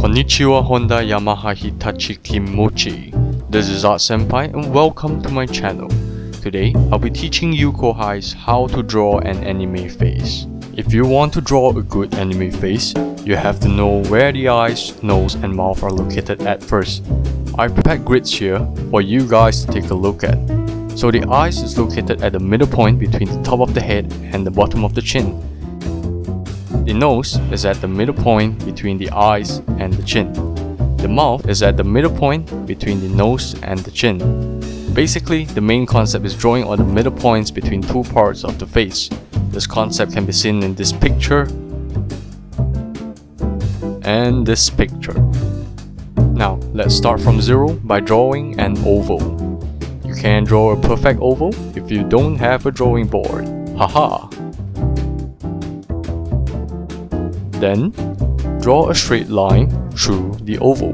Konnichiwa Honda Yamaha Hitachi Kimochi. This is Art Senpai and welcome to my channel. Today, I'll be teaching you kohais how to draw an anime face. If you want to draw a good anime face, you have to know where the eyes, nose and mouth are located at first. I've prepared grids here for you guys to take a look at. So the eyes is located at the middle point between the top of the head and the bottom of the chin. The nose is at the middle point between the eyes and the chin. The mouth is at the middle point between the nose and the chin. Basically, the main concept is drawing on the middle points between two parts of the face. This concept can be seen in this picture and this picture. Now, let's start from zero by drawing an oval. You can draw a perfect oval if you don't have a drawing board. Haha! Then, draw a straight line through the oval.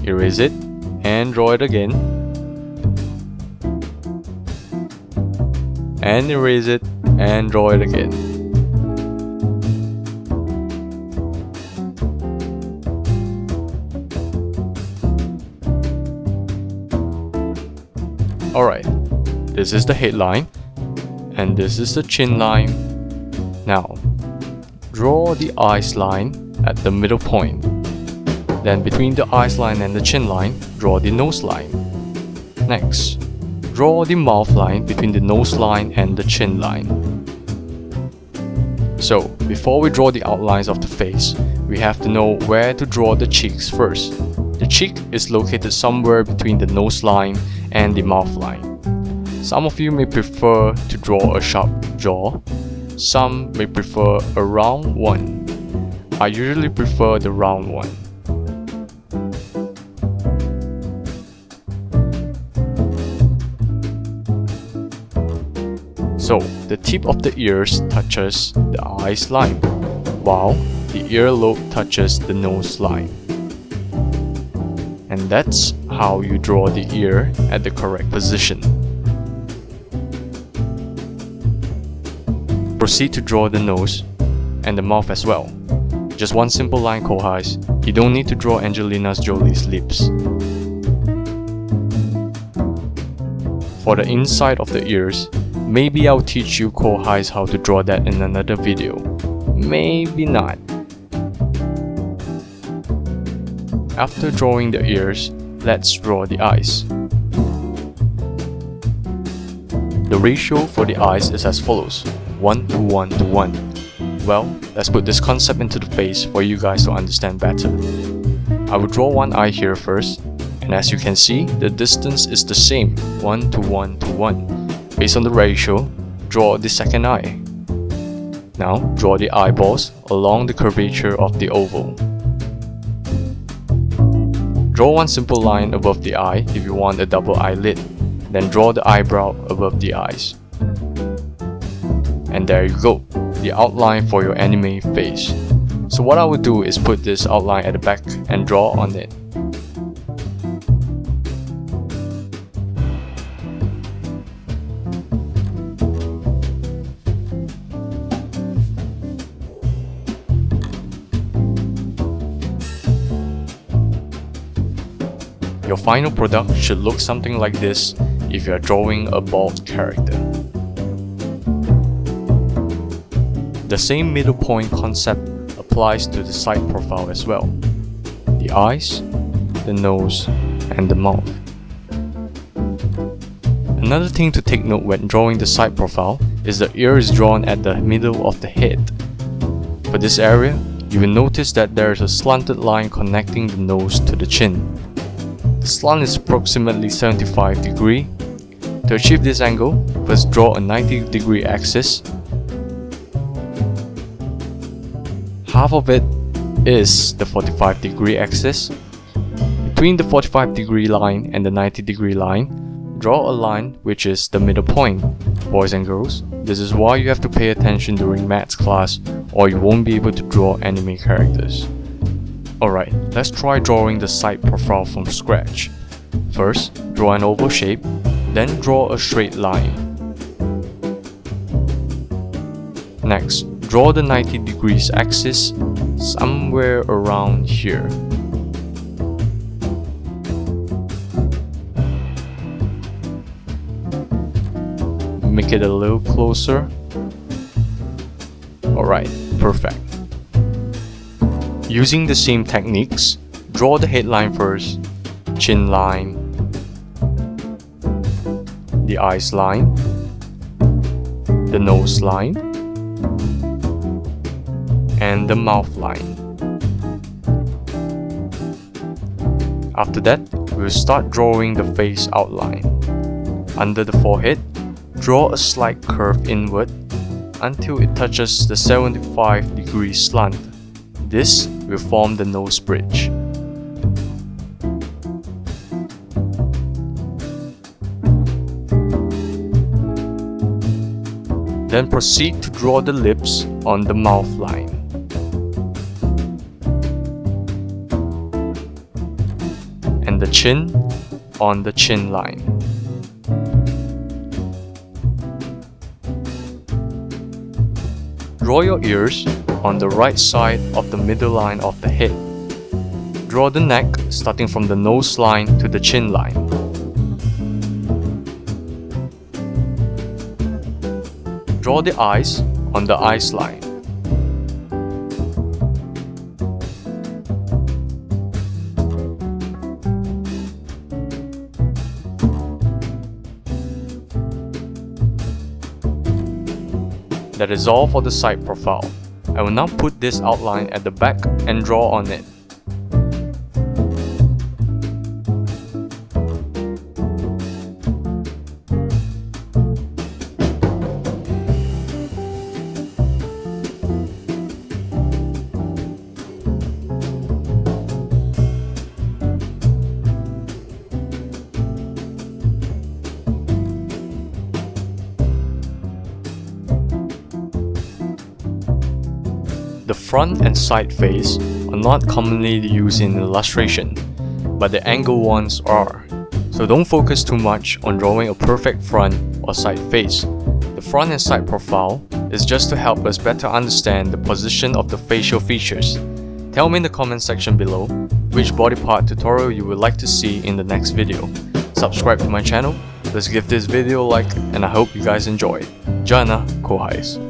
Erase it and draw it again. And erase it and draw it again. Alright, this is the headline. And this is the chin line. Now, draw the eyes line at the middle point. Then between the eyes line and the chin line, draw the nose line. Next, draw the mouth line between the nose line and the chin line. So, before we draw the outlines of the face, we have to know where to draw the cheeks first. The cheek is located somewhere between the nose line and the mouth line. Some of you may prefer to draw a sharp jaw, some may prefer a round one. I usually prefer the round one. So, the tip of the ears touches the eyes line, while the earlobe touches the nose line. And that's how you draw the ear at the correct position. Proceed to draw the nose and the mouth as well. Just one simple line kohais. You don't need to draw Angelina Jolie's lips. For the inside of the ears, maybe I'll teach you kohais how to draw that in another video. Maybe not. After drawing the ears, let's draw the eyes. The ratio for the eyes is as follows. 1 to 1 to 1. Well, let's put this concept into the face for you guys to understand better. I will draw one eye here first, and as you can see, the distance is the same, 1 to 1 to 1. Based on the ratio, draw the second eye. Now, draw the eyeballs along the curvature of the oval. Draw one simple line above the eye if you want a double eyelid. Then draw the eyebrow above the eyes. And there you go, the outline for your anime face. So what I would do is put this outline at the back and draw on it. Your final product should look something like this if you are drawing a bald character. The same middle point concept applies to the side profile as well. The eyes, the nose, and the mouth. Another thing to take note when drawing the side profile is the ear is drawn at the middle of the head. For this area, you will notice that there is a slanted line connecting the nose to the chin. The slant is approximately 75 degrees. To achieve this angle, first draw a 90-degree axis. Half of it is the 45-degree axis. Between the 45-degree line and the 90-degree line, draw a line which is the middle point. Boys and girls, this is why you have to pay attention during maths class or you won't be able to draw anime characters. Alright, let's try drawing the side profile from scratch. First, draw an oval shape, then draw a straight line. Next, draw the 90 degrees axis somewhere around here. Make it a little closer. Alright, perfect. Using the same techniques, draw the headline first, chin line, the eyes line, the nose line, and the mouth line. After that, we'll start drawing the face outline. Under the forehead, draw a slight curve inward until it touches the 75 degree slant. This will form the nose bridge. Then proceed to draw the lips on the mouth line. And the chin on the chin line. Draw your ears on the right side of the middle line of the head. Draw the neck starting from the nose line to the chin line. Draw the eyes on the eyes line. That is all for the side profile. I will now put this outline at the back and draw on it. The front and side face are not commonly used in illustration, but the angle ones are. So don't focus too much on drawing a perfect front or side face. The front and side profile is just to help us better understand the position of the facial features. Tell me in the comment section below which body part tutorial you would like to see in the next video. Subscribe to my channel, let's give this video a like, and I hope you guys enjoyed. Jana Kohais.